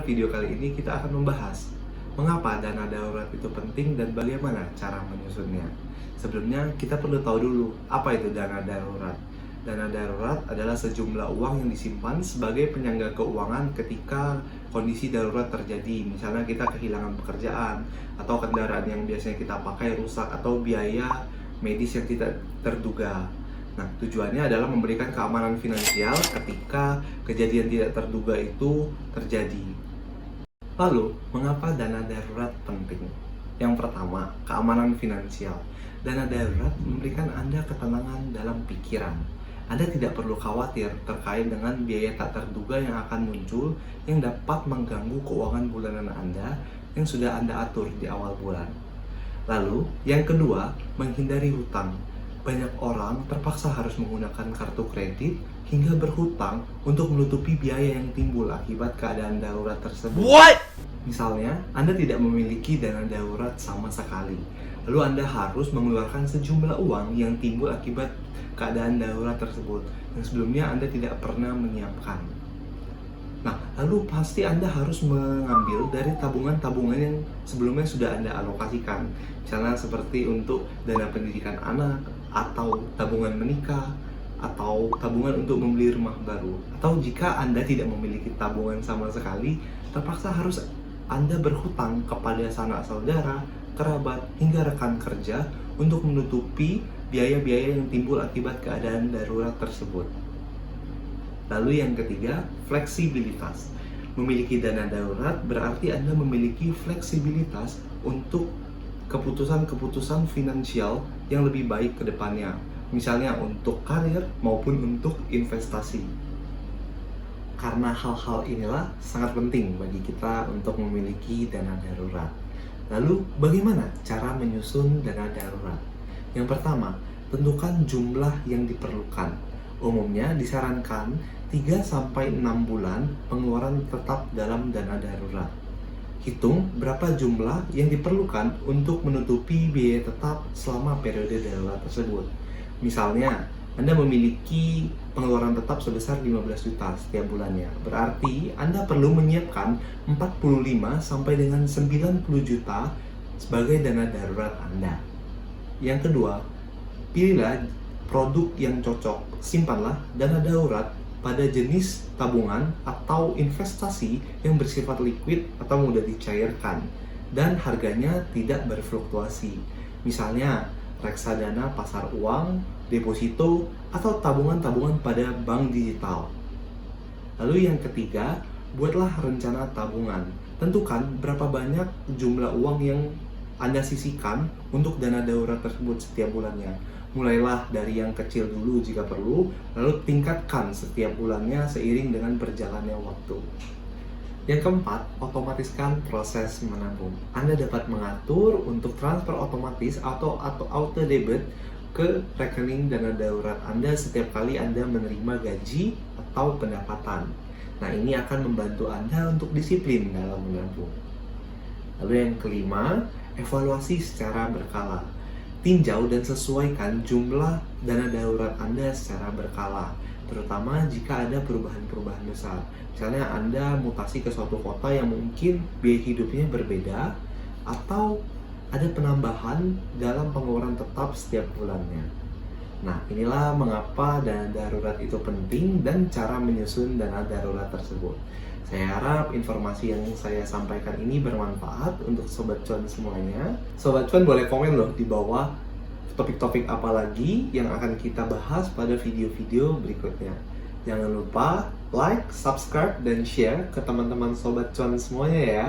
video kali ini kita akan membahas mengapa dana darurat itu penting dan bagaimana cara menyusunnya. Sebelumnya kita perlu tahu dulu apa itu dana darurat. Dana darurat adalah sejumlah uang yang disimpan sebagai penyangga keuangan ketika kondisi darurat terjadi. Misalnya kita kehilangan pekerjaan, atau kendaraan yang biasanya kita pakai rusak, atau biaya medis yang tidak terduga. Nah, tujuannya adalah memberikan keamanan finansial ketika kejadian tidak terduga itu terjadi. Lalu, mengapa dana darurat penting? Yang pertama, keamanan finansial. Dana darurat memberikan Anda ketenangan dalam pikiran. Anda tidak perlu khawatir terkait dengan biaya tak terduga yang akan muncul yang dapat mengganggu keuangan bulanan Anda yang sudah Anda atur di awal bulan. Lalu, yang kedua, menghindari hutang. Banyak orang terpaksa harus menggunakan kartu kredit hingga berhutang untuk menutupi biaya yang timbul akibat keadaan darurat tersebut. Misalnya, Anda tidak memiliki dana darurat sama sekali. Lalu Anda harus mengeluarkan sejumlah uang yang timbul akibat keadaan darurat tersebut yang sebelumnya Anda tidak pernah menyiapkan. Nah, lalu pasti Anda harus mengambil dari tabungan-tabungan yang sebelumnya sudah Anda alokasikan. Misalnya seperti untuk dana pendidikan anak, atau tabungan menikah, atau tabungan untuk membeli rumah baru. Atau jika Anda tidak memiliki tabungan sama sekali, terpaksa harus Anda berhutang kepada sanak saudara, kerabat, hingga rekan kerja untuk menutupi biaya-biaya yang timbul akibat keadaan darurat tersebut. Lalu yang ketiga, fleksibilitas. Memiliki dana darurat berarti Anda memiliki fleksibilitas untuk keputusan-keputusan finansial yang lebih baik ke depannya. Misalnya untuk karir maupun untuk investasi. Karena hal-hal inilah sangat penting bagi kita untuk memiliki dana darurat. Lalu bagaimana cara menyusun dana darurat? Yang pertama, tentukan jumlah yang diperlukan. Umumnya disarankan 3-6 bulan pengeluaran tetap dalam dana darurat. Hitung berapa jumlah yang diperlukan untuk menutupi biaya tetap selama periode darurat tersebut. Misalnya, Anda memiliki pengeluaran tetap sebesar 15 juta setiap bulannya. Berarti Anda perlu menyiapkan 45 sampai dengan 90 juta sebagai dana darurat Anda. Yang kedua, pilihlah produk yang cocok. Simpanlah dana darurat pada jenis tabungan atau investasi yang bersifat liquid atau mudah dicairkan dan harganya tidak berfluktuasi. Misalnya, reksadana pasar uang, deposito, atau tabungan-tabungan pada bank digital. Lalu yang ketiga, buatlah rencana tabungan. Tentukan berapa banyak jumlah uang yang Anda sisihkan untuk dana darurat tersebut setiap bulannya. Mulailah dari yang kecil dulu jika perlu, lalu tingkatkan setiap bulannya seiring dengan berjalannya waktu. Yang keempat, otomatiskan proses menabung. Anda dapat mengatur untuk transfer otomatis atau auto debit ke rekening dana darurat Anda setiap kali Anda menerima gaji atau pendapatan. Nah, ini akan membantu Anda untuk disiplin dalam menabung. Lalu yang kelima, evaluasi secara berkala. Tinjau dan sesuaikan jumlah dana darurat Anda secara berkala, terutama jika ada perubahan-perubahan besar. Misalnya Anda mutasi ke suatu kota yang mungkin biaya hidupnya berbeda, atau ada penambahan dalam pengeluaran tetap setiap bulannya. Nah, inilah mengapa dana darurat itu penting dan cara menyusun dana darurat tersebut. Saya harap informasi yang saya sampaikan ini bermanfaat untuk Sobat Cuan semuanya. Sobat Cuan boleh komen loh di bawah topik-topik apa lagi yang akan kita bahas pada video-video berikutnya. Jangan lupa like, subscribe, dan share ke teman-teman Sobat Cuan semuanya ya.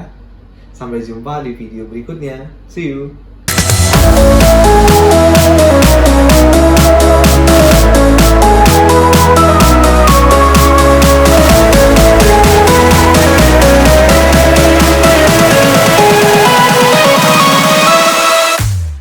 Sampai jumpa di video berikutnya. See you!